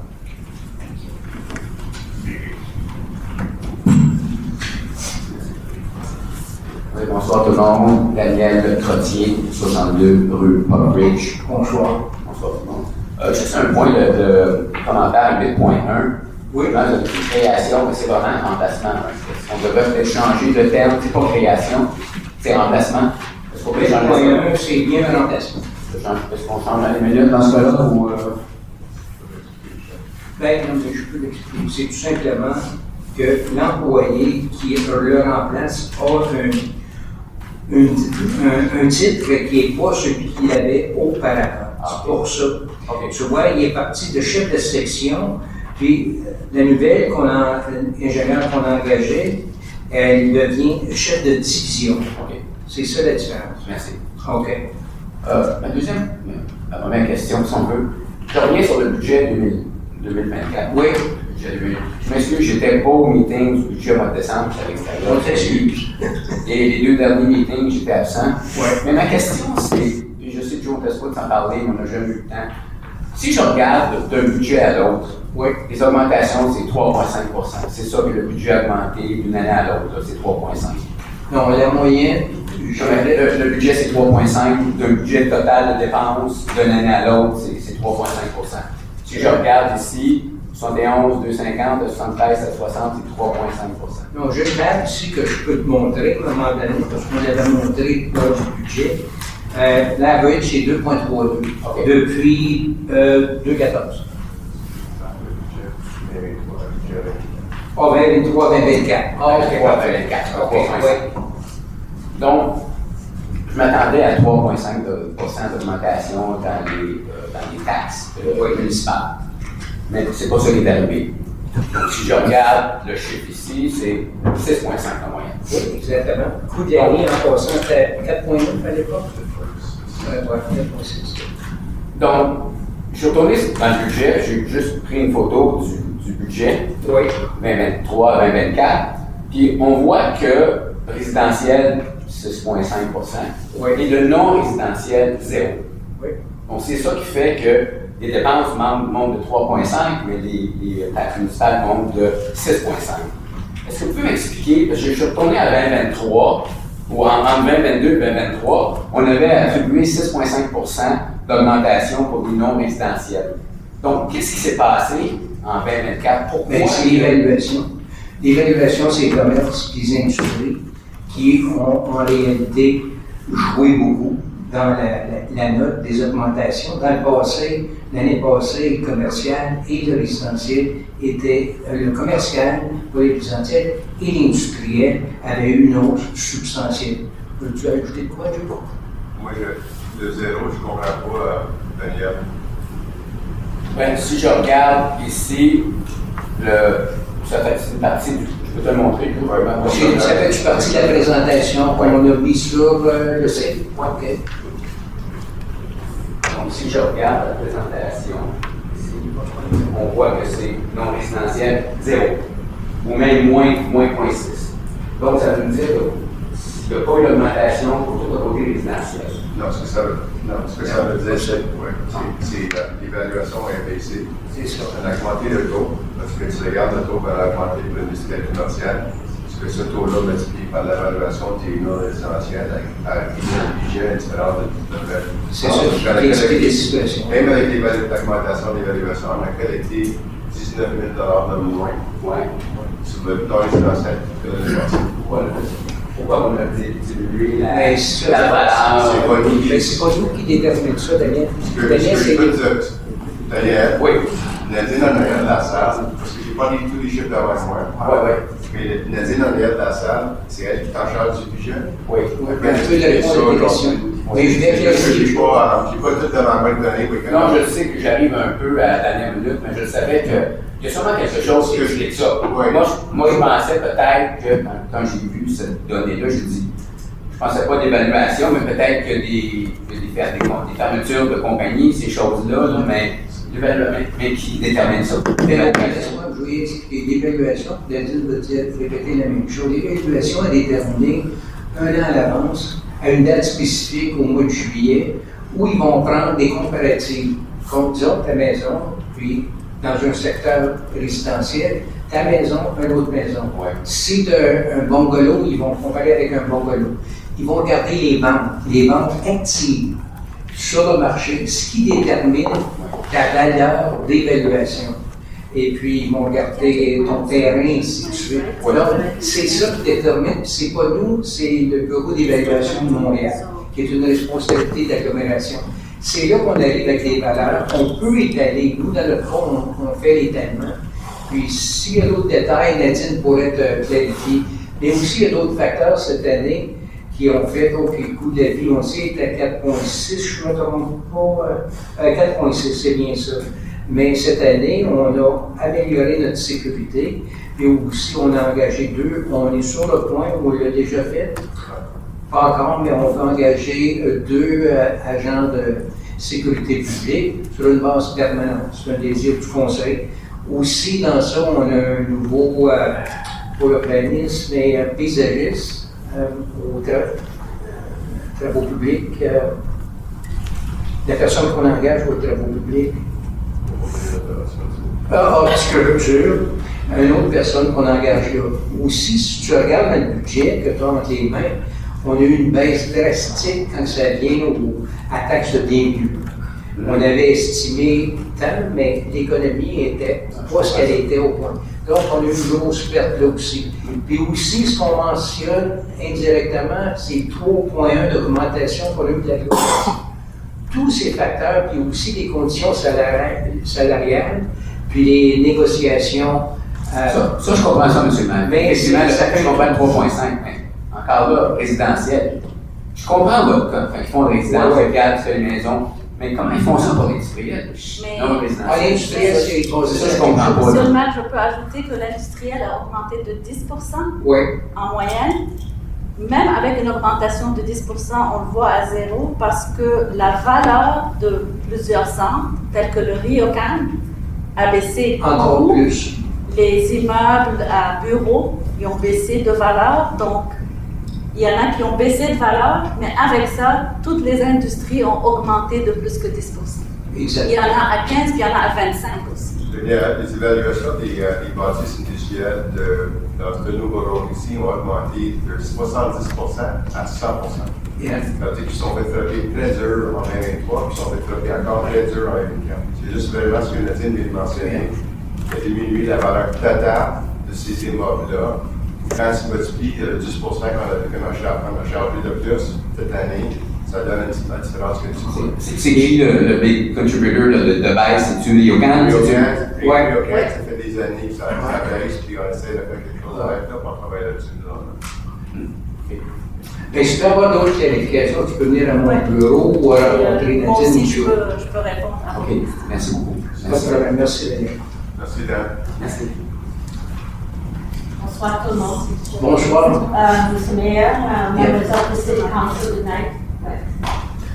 Oui, bonsoir tout le monde. Daniel Trottier, 62 rue Puckridge. Bonsoir. Bonsoir tout le monde. Juste un point de commentaire 8.1. Oui, dans une création, mais c'est vraiment un remplacement. On devrait peut-être changer le terme, c'est pas création, c'est remplacement. Est-ce qu'on peut changer ça? C'est bien un remplacement. Est-ce qu'on change les minutes dans ce cas-là ou. Ben, non, mais je peux l'expliquer. C'est tout simplement que l'employé qui le remplace a un titre qui n'est pas celui qu'il avait auparavant. C'est pour ça. Okay. Tu vois, il est parti de chef de section, puis la nouvelle ingénieur qu'on a engagé, elle devient chef de division. OK. C'est ça la différence. Merci. OK. Ma première question, si on veut. Je reviens sur le budget 2024. Oui. Je m'excuse, j'étais pas au meeting du budget au mois de décembre, j'étais à l'extérieur. On s'excuse. Et les 2 derniers meetings, j'étais absent. Ouais. Mais ma question, c'est, et je sais que Joe ne pas de s'en parler, mais on n'a jamais eu le temps. Si je regarde d'un budget à l'autre, oui, les augmentations, c'est 3,5 %. C'est ça que le budget a augmenté d'une année à l'autre, c'est 3,5 %. Non, la moyenne. Le budget, c'est 3,5 %. D'un budget total de dépenses d'une année à l'autre, c'est 3,5 %. Si je regarde ici, 71, 250, de 73 à 60, c'est 3,5 %. Non, j'ai une table ici que je peux te montrer à un moment donné, parce qu'on avait montré lors du budget. L'average, c'est 2,32 Okay. depuis 2014. Ah, 23, 24. Ah, OK, 24. OK, Oui. Donc, je m'attendais à 3,5 % d'augmentation dans les taxes municipales. Mais c'est pas ça qui est arrivé. Donc, si je regarde le chiffre ici, c'est 6,5 en moyenne. Oui, exactement. Coût dernier, en passant, c'était 4,9 à l'époque. Ouais, 4,6. Donc, je suis retourné dans le budget, j'ai juste pris une photo du budget Oui. 2023 à 2024, puis on voit que résidentiel, 6,5 % Oui. et le non résidentiel, 0. Oui. Donc, c'est ça qui fait que les dépenses montent de 3,5, mais les taxes municipales montent de 6,5. Est-ce que vous pouvez m'expliquer, parce que je suis retourné à 2023, ou entre 2022 et 2023, on avait attribué 6,5 % d'augmentation pour les non résidentiels. Donc, qu'est-ce qui s'est passé en 2024? Pourquoi? Mais c'est l'évaluation. L'évaluation, c'est les commerces et les industries qui ont en réalité joué beaucoup dans la note des augmentations. Dans le passé, l'année passée, le commercial et le résidentiel étaient, le commercial pour les résidentiels et l'industriel avaient eu une hausse substantielle. Veux-tu ajouter de quoi, Joe? Moi, le zéro, je comprends pas, Daniel. Ben, si je regarde ici, ça fait une partie du. Je peux te le montrer. Ça fait partie de la présentation qu'on a mis sur le site. OK. Donc, si je regarde la présentation, ici, on voit que c'est non résidentiel 0, ou même moins 0,6. Donc, ça veut dire qu'il n'y a pas eu d'augmentation pour tout le côté résidentiel. Non, ce que ça veut dire, c'est que l'évaluation est baissée. C'est ça. On a augmenté le taux, parce que tu regardes le taux va augmenter pour l'industriel commercial. Parce que ce taux-là, multiplié par l'évaluation des non résidentiels, avec une hygiène différente de C'est ça qui explique les situations. Même avec l'augmentation de l'évaluation, on a collecté 19 000 de moins sur le non résidentiel que le résidentiel. Voilà. Pourquoi on a diminué Mais la valeur? c'est pas nous qui déterminons ça, Daniel. Daniel, c'est Daniel, Oui. Nadine en arrière de la salle, parce que j'ai pas dit tous les chiffres d'avant moi. Oui. Mais Nadine en arrière de la salle, c'est elle qui est en charge du budget. Oui. On peut répondre à des questions. Mais je vais J'ai vérifier. pas tout dans ma main de données. Non, je sais que j'arrive un peu à la dernière minute, mais je savais qu'il y a sûrement quelque chose qui explique ça. Oui. Moi, je pensais peut-être que, quand j'ai vu cette donnée-là, je pensais pas d'évaluation, mais peut-être que des fermetures de compagnie, ces choses-là, là, mais qui déterminent ça. Mais laisse-moi, je vais expliquer. L'évaluation, Nadine va répéter la même chose. L'évaluation est déterminée un an à l'avance, à une date spécifique au mois de juillet, où ils vont prendre des comparatifs. Comme disons ta maison, puis dans un secteur résidentiel, ta maison, une autre maison. Ouais. Si tu as un bungalow, ils vont comparer avec un bungalow. Ils vont regarder les ventes actives sur le marché, ce qui détermine ta valeur d'évaluation. Et puis, ils vont regarder ton terrain, ainsi de suite. Donc, c'est ça qui détermine. C'est pas nous, c'est le Bureau d'évaluation de Montréal, qui est une responsabilité d'agglomération. C'est là qu'on arrive avec les valeurs. On peut étaler. Nous, dans le fond, on fait l'étalement. Puis, s'il y a d'autres détails, Nadine pourrait te clarifier. Mais aussi, il y a d'autres facteurs cette année qui ont fait, donc, les coûts de la vie. On sait est à 4,6, je ne me trompe pas. 4,6, c'est bien ça. Mais cette année, on a amélioré notre sécurité. Et aussi, on a engagé 2. On est sur le point où on l'a déjà fait. Pas encore, mais on va engager 2 agents de sécurité publique sur une base permanente. C'est un désir du conseil. Aussi, dans ça, on a un nouveau, pour le planisme, mais paysagiste aux travaux publics. La personne qu'on engage aux travaux publics. Horticulture, une autre personne qu'on engage là. Aussi, si tu regardes dans le budget que tu as entre les mains, on a eu une baisse drastique quand ça vient à taxe de bienvenue. On avait estimé tant, mais l'économie était pas ce qu'elle était au point. Donc, on a eu une grosse perte là aussi. Puis aussi, ce qu'on mentionne indirectement, c'est 3,1 d'augmentation qu'on a eu de la location. Tous ces facteurs, puis aussi les conditions salariales, puis les négociations. Ça, je comprends ça, M. le maire. Mais effectivement, le fait que je comprends le 3,5, mais encore là, résidentiel. Je comprends votre cas, quand ils font le résidentiel, regarde, c'est une maison, mais comment ils font ça pour l'industriel? Non, résidentiel. Ah, l'industriel, c'est ça, je comprends pas. Monsieur le maire, je peux ajouter que l'industriel a augmenté de 10% Oui. en moyenne. Même avec une augmentation de 10%, on le voit à zéro parce que la valeur de plusieurs centres, tels que le Ryokan, a baissé Encore beaucoup. plus. Les immeubles à bureaux, ils ont baissé de valeur. Donc, il y en a qui ont baissé de valeur, mais avec ça, toutes les industries ont augmenté de plus que 10%. Exactement. Il y en a à 15, puis il y en a à 25 aussi. Les évaluations des bâtisses industrielles dans ce nouveau rôle ici ont augmenté de 70% à 100%. Yeah. C'est-à-dire qu'ils sont fait frapper très dur en 2023, puis ils sont fait frapper encore très dur en 2024. C'est juste vraiment ce que Nadine vient de mentionner, qui a diminué la valeur totale de ces immeubles-là. Quand tu multiplies le 10% qu'on a fait qu'on a chargé de plus cette année, ça donne la différence que tu dis. C'est qui le big contributor de baisse? C'est-tu Ryokan? Ouais. Ryokan, ça fait des années que ça baisse, puis on essaie de faire quelque chose avec là, pour travailler là-dessus. Mais si tu peux avoir d'autres clarifications, tu peux venir à mon bureau ou rencontrer Moi Nadine. aussi, je peux répondre à OK, merci beaucoup. Pas de problème, merci Daniel. Merci, Dan. Merci. Bonsoir tout le monde. Bonsoir. Mr. Mayor, members of the City Council tonight.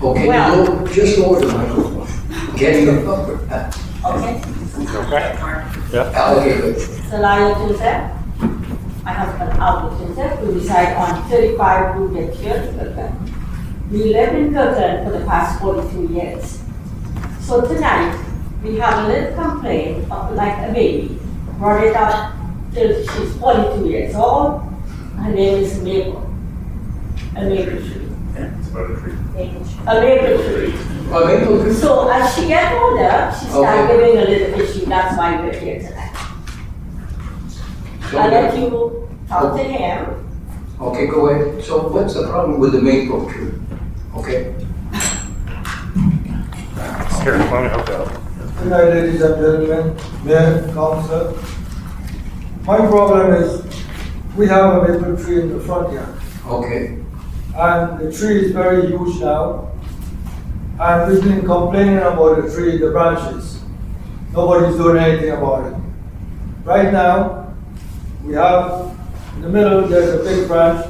Okay, Well- just lower the microphone. Getting it up. Okay. Okay, good. Salaya Joseph. My husband Albert Joseph. We reside on 35 Woodgate Hill, Kirkland. We live in Kirkland for the past 42 years. So tonight, we have a little complaint of like a baby. Brought it up till she's 42 years old. Her name is Mabel. A maple tree. It's about a tree. A maple tree. Okay, So as she gets older, she starts Okay. giving a little issue. That's why we're here tonight. I'll let you talk to him. Okay, go ahead. So what's the problem with the maple tree? Okay, Here, let me help you out. Good night, ladies and gentlemen, Mayor, Council. My problem is, we have a maple tree in the front yard, okay, and the tree is very huge now. And we've been complaining about the tree, the branches. Nobody's doing anything about it. Right now, we have, in the middle, there's a big branch.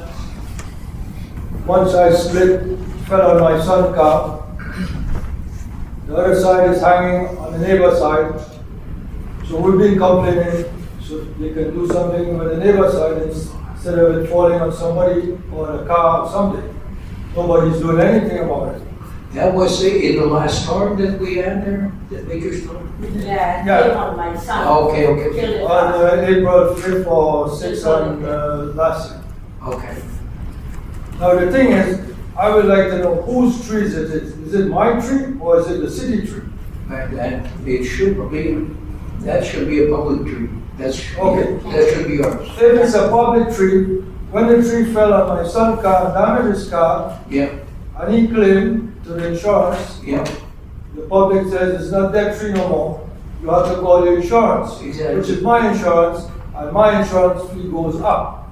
One side split, fell on my son's car. The other side is hanging on the neighbor's side. So we've been complaining, so they can do something with the neighbor's side instead of it falling on somebody or a car or something. Nobody's doing anything about it. that was in the last storm that we had there, the bigger storm? Yeah, Yeah. came on my son. Okay, okay, Killed it. On April 5th or 6th on last year. okay. Now the thing is, I would like to know whose tree is it? Is it my tree or is it the city tree? But that, it should be, that should be a public tree. Okay. That should be ours. If it's a public tree, when the tree fell on my son's car, damaged his car, Yeah, and he claimed to the insurance, yeah, the public says it's not that tree no more. You have to call the insurance, Exactly. which is my insurance, and my insurance fee goes up.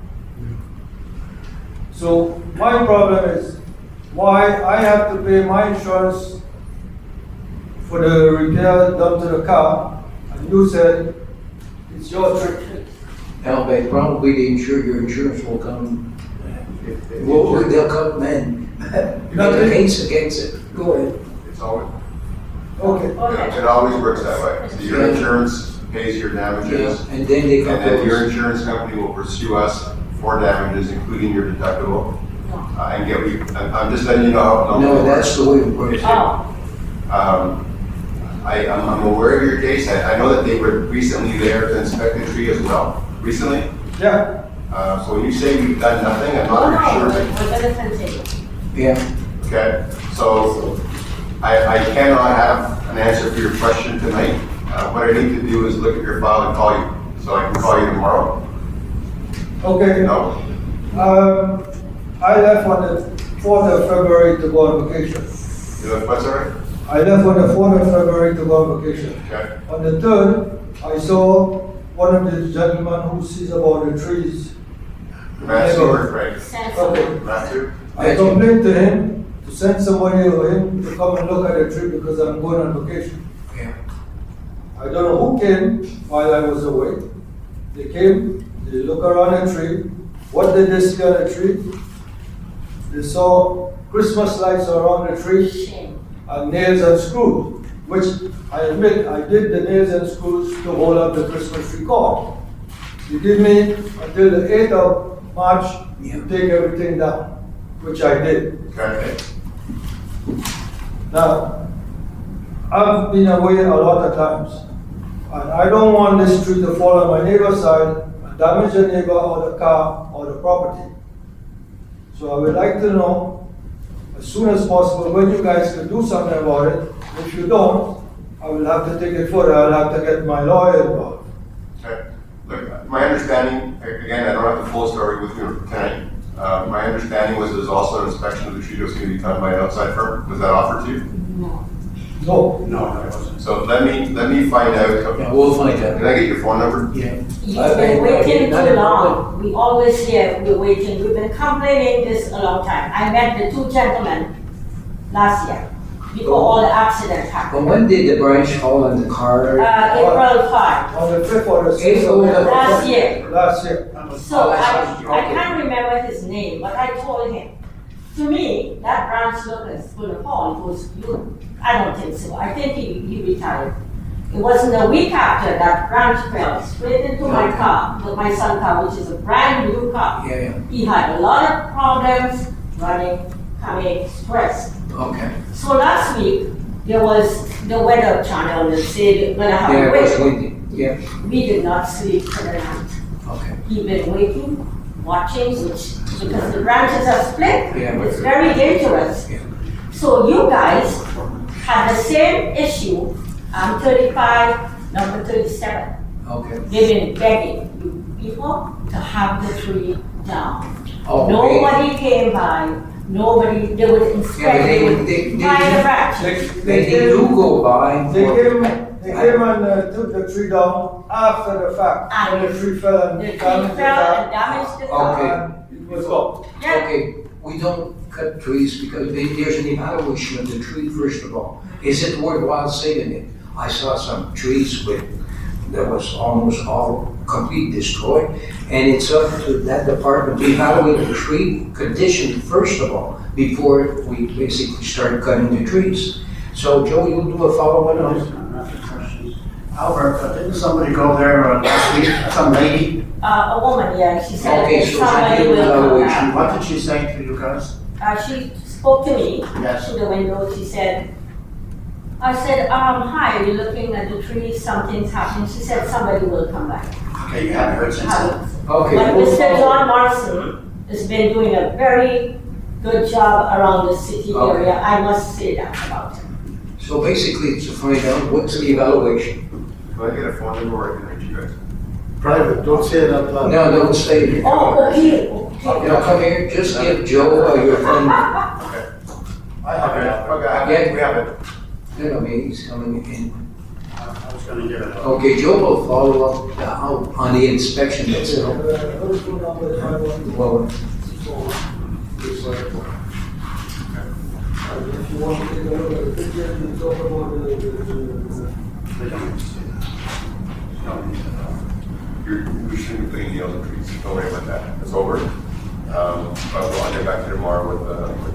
So my problem is why I have to pay my insurance for the repair done to the car, and you said it's your tree. now, but probably your insurance will come, well, they'll come and make a case against it. Go ahead. It's always, Okay. it always works that way. So your Yeah. insurance pays your damages, Yeah, and then they come and then your to us. insurance company will pursue us for damages, including your deductible. And get, I'm just letting you know how. No, that's the way it works. Oh, I'm aware of your case. I know that they were recently there to inspect the tree as well, recently. Yeah. So when you say we've done nothing, I'm oh not no, sure. we're gonna continue. Yeah, Okay, so I cannot have an answer for your question tonight. What I need to do is look at your file and call you. So I can call you tomorrow. Okay. No? I left on the 4th of February to go on vacation. You know what's all right? I left on the 4th of February to go on vacation. Okay. On the 3rd, I saw one of the gentlemen who sees about the trees. Matthew or Frank? Send Okay. someone. Matthew? I complained to him to send somebody or him to come and look at the tree because I'm going on vacation. yeah. I don't know who came while I was away. They came, they look around the tree. What did they see on the tree? They saw Christmas lights around the tree Shame. and nails and screws, which I admit I did the nails and screws to hold up the Christmas tree cord. They give me until the 8th of March to take everything down, which I did. Okay. Now, I've been away a lot of times, and I don't want this tree to fall on my neighbor's side and damage the neighbor or the car or the property. So I would like to know, as soon as possible, when you guys can do something about it. If you don't, I will have to take it further. I'll have to get my lawyer involved. Okay. Look, my understanding, again, I don't have the full story with you tonight. My understanding was there's also an inspection of the tree that was going to be done by an outside firm. Was that offered to you? No. No. No, it wasn't. So let me find out. Yeah, we'll find out. Can I get your phone number? Yeah. You've been waiting too long. We always hear we're waiting. We've been complaining this a long time. I met the two gentlemen last year, before all the accidents But happened. when did the branch fall on the car? April 5, On the 5th or the 6th. April of last year. Last year. So that's I okay. can't remember his name, but I told him, to me, that branch locust full of fall was you. I don't think so. I think he retired. It wasn't a week after that branch fell straight into my car, my son's car, which is a brand new car. Yeah, yeah. He had a lot of problems running, coming, stressed. Okay. So last week, there was the weather channel that said we're gonna have Yeah, a it was rain. windy. Yeah. We did not sleep for the night. Okay. He'd been waiting, watching, because the branches are split. Yeah, It's very dangerous. Yeah. So you guys had the same issue on 35, number 37. Okay. They've been begging you people to have the tree down. Oh, okay. Nobody came by, nobody, they would Yeah, inspect, but they would find the branches. They do go by. They for- came and took the tree down after the fact. And When the tree fell and The tree damaged the fell and car. damaged the car. Okay. And it was gone. Yeah. Okay, we don't cut trees because there's an evaluation of the tree first of all. Is it worthwhile saving it? I saw some trees that was almost all completely destroyed. And it's up to that department to evaluate the tree condition first of all, before we basically start cutting the trees. So Joe, you'll do a follow-up on this? Albert, didn't somebody go there last week, some lady? A woman, yeah, she said Okay, that so somebody she will did come evaluation. back. What did she say to you guys? She spoke to me Yes. through the window. She said, I said, hi, are you looking at the tree? Something's happening. She said, somebody will come back. Okay, you haven't heard since then? Okay. But we'll Mr. follow- John Morrison has been doing a very good job around the city Okay. area. I must say that about him. So basically, it's to find out what's the evaluation. Can I get a phone number or I can reach you guys? Private, don't say it out loud. No, don't stay here. Oh, okay, okay. Now come here, just give Joe your phone. Okay. I have it, Albert. Okay, we have it. No, he's coming in. I was gonna give it. Okay, Joe will follow up on the inspection itself. Well, If you want to take a look at the picture and talk about They don't need to see that. Don't need to know. We shouldn't put any other trees. Don't worry about that. It's over. But I'll get back to you tomorrow with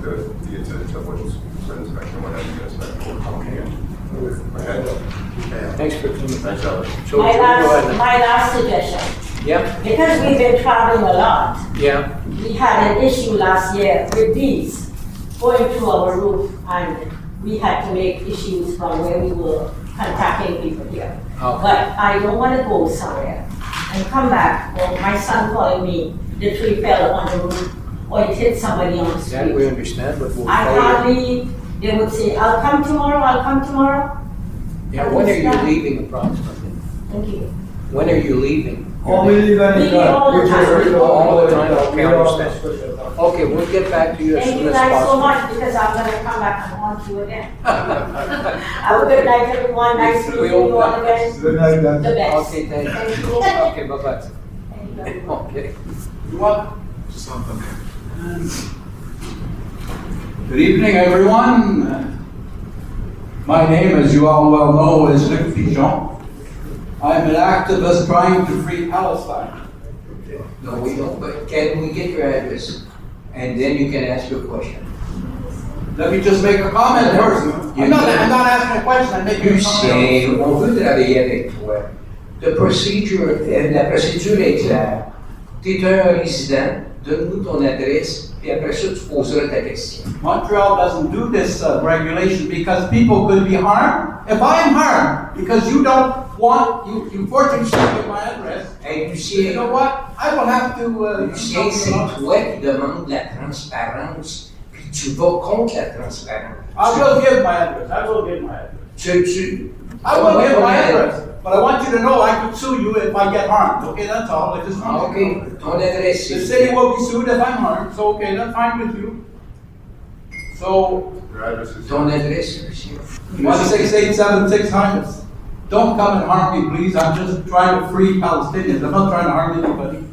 the incident of what's been inspection, what has been inspected. Okay. thanks for coming. Thanks, Albert. So, My Joe, go ahead. my last suggestion, Yeah, because we've been traveling a lot, yeah, we had an issue last year with bees going through our roof, and we had to make issues from where we were contacting people here. okay. But I don't want to go somewhere and come back, or my son calling me, the tree fell on the roof, or it hit somebody on the That we street. understand, but we'll I follow. hardly, they would say, I'll come tomorrow, I'll come tomorrow. Yeah, when are you leaving approximately? Thank you. When are you leaving? Oh, we leave any We leave time. all the We just time. leave All the time, okay, I We don't understand. switch it up. Okay, we'll get back to you as Thank soon you as guys so possible. much, because I'm gonna come back and haunt you again. Have a good night, everyone, nice meeting you all again, Good night, the guys. best. Okay, thank Thank you. you. Okay, bye-bye. Thank you. Okay. You want? Good evening, everyone. My name, as you all well know, is Luc Pichon. I'm an activist trying to free Palestine. No, we don't, but can we get your address? And then you can ask your question. Let me just make a comment first. I'm not asking a question, I'm making a C'est, comment. on veut travailler avec toi. La procédure est claire. Tu es un résident, donne-nous ton adresse, et après ça, tu poseras ta question. Montreal doesn't do this regulation because people could be harmed. If I am harmed because you don't want, you fortunately give my address, Hey, you Lucien, know what? I will have to. Lucien, c'est toi qui demandes la transparence, puis tu vas contre la transparence. I will give my address. I will give my address. Tu, I will give my address. But I want you to know I could sue you if I get harmed. Okay, that's all. I just want you to know. Okay, ton adresse. The city will be sued if I'm harmed, so okay, that's fine with you. So, Your address is. Ton adresse, monsieur. 16876 Hymas. Don't come and harm me, please. I'm just trying to free Palestinians. I'm not trying to harm anybody.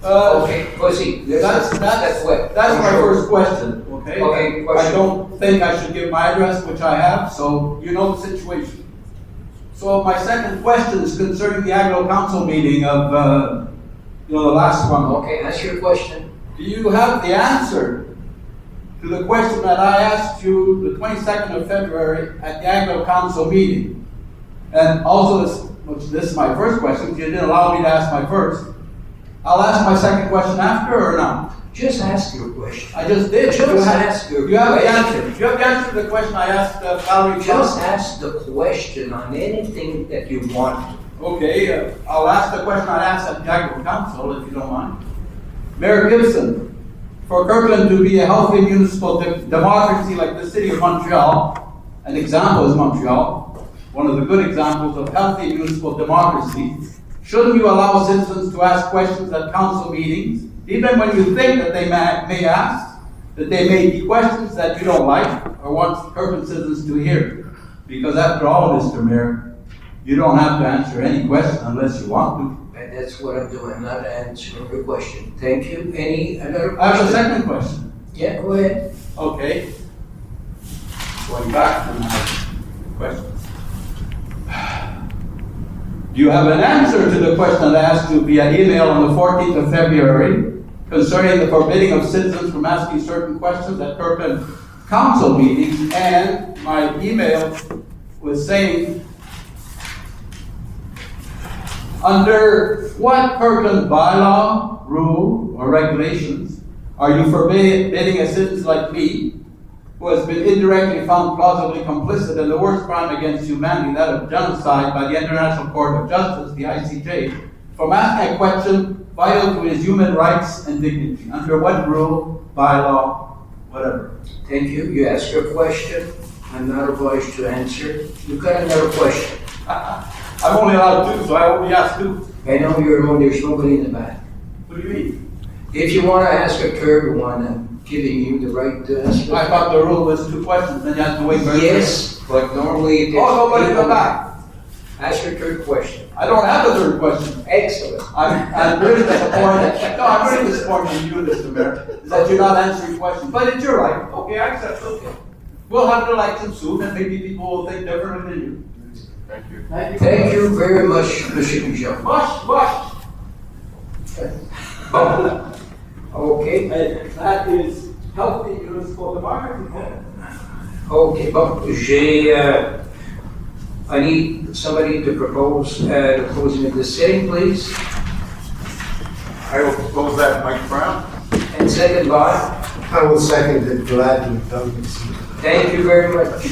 Okay, vas-y. That's my first question, okay? Okay, I question. don't think I should give my address, which I have, so you know the situation. So my second question is concerning the Agro Council meeting of, the last one. Okay, ask your question. Do you have the answer to the question that I asked you the 22nd of February at the Agro Council meeting? And also, this is my first question, because you didn't allow me to ask my first. I'll ask my second question after or not? Just ask your question. I just did. Just ask your You have the question. answer. You have the answer to the question I asked Valerie. Just ask the question on anything that you want. Okay, I'll ask the question I asked at the Agro Council, if you don't mind. Mayor Gibson, for Kirkland to be a healthy municipal democracy like the city of Montreal, an example is Montreal, one of the good examples of healthy municipal democracy, shouldn't you allow citizens to ask questions at council meetings, even when you think that they may ask, that they may be questions that you don't like or want Kirkland citizens to hear? Because after all, Mr. Mayor, you don't have to answer any question unless you want to. And that's what I'm doing, I'm not answering your question. Thank you. Any other question? I have a second question. Yeah, go ahead. Okay. Going back to my questions. Do you have an answer to the question I asked you via email on the 14th of February concerning the forbidding of citizens from asking certain questions at Kirkland Council meetings? And my email was saying, under what Kirkland bylaw, rule, or regulations are you forbidding a citizen like me, who has been indirectly found plausibly complicit in the worst crime against humanity, that of genocide, by the International Court of Justice, the ICJ, from asking a question vital to his human rights and dignity? Under what rule, bylaw, whatever? Thank you. You asked your question. I'm not obliged to answer. You've got another question. I'm only allowed two, so I only ask two. I know you're alone. There's nobody in the back. What do you mean? If you want to ask a third one, I'm giving you the right to answer. I thought the rule was two questions, then you have to wait for Yes, but normally there's nobody in the people- back. Ask your third question. I don't have a third question. Excellent. I'm really disappointed. No, I'm really disappointed in you, Mr. Mayor, that you're not answering questions. But it's your right. Okay, I accept. Okay. We'll have an election soon, and maybe people will think differently than you. Thank you. Thank you very much, Mr. Pigeon. Much. Okay. That is healthy municipal democracy. Okay, bon, I need somebody to propose the closing of the sitting, please. I will propose that, Mike Brown. And second by, I will second it, glad you've done this. thank you very much.